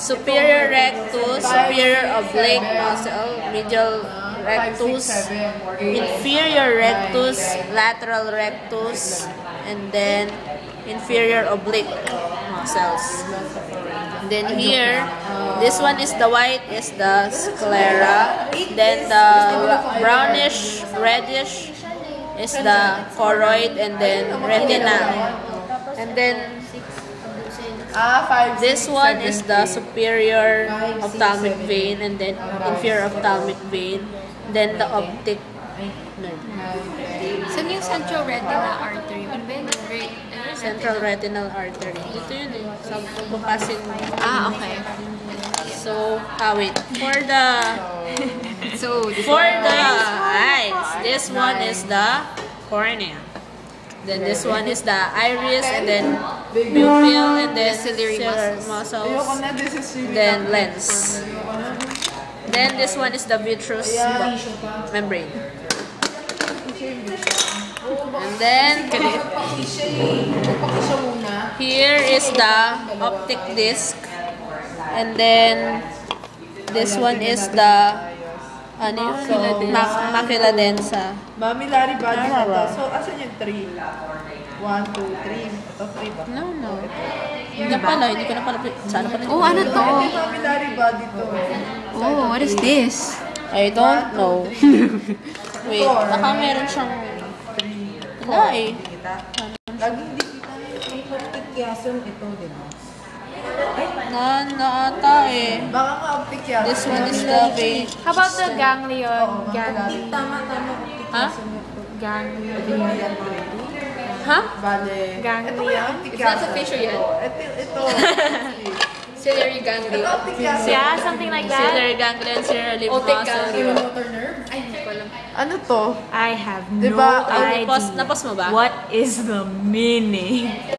superior rectus, superior oblique muscle, medial rectus, inferior rectus, lateral rectus, and then inferior oblique muscles. Then here, this one is the white, is the sclera. Then the brownish, reddish is the choroid, and then retina. And then this one is the superior ophthalmic vein, and then inferior ophthalmic vein. Then the optic nerve. Saan yung central retinal artery? Central retinal artery. Dito yun eh. Sa bukasin. Okay. So, wait. For the eyes, this one is the cornea. Then this one is the iris, and then pupil, and then ciliary muscles. Then lens. Then this one is the vitreous membrane. And then here is the optic disc. And then this one is the macula densa. Mamillary body na to. So, asan yung 3? 1, 2, 3. Ito 3 ba? No. Hindi pala, hindi ko na pala. Sana pala. Oh, ano to? Mamillary body to. Oh, what is this? I don't know. Wait, baka meron siyang... Wala eh. Laging di kita yung optic chiasm ito, di ba? Ata eh. Baka nga optic chiasm. This one is the vein. How about the ganglion? Tama, optic Ha? Ganglion. Ha? Bale. Ganglion? It's not a facial yet. Ito. Ciliary ganglion. Ito optic chiasm. Yeah, something like that. Ciliary ganglion, ciliary lymph muscle. Motor nerve? Ay, hindi ko alam. Ano to? I have Diba? no idea. Napos mo ba? What is the meaning?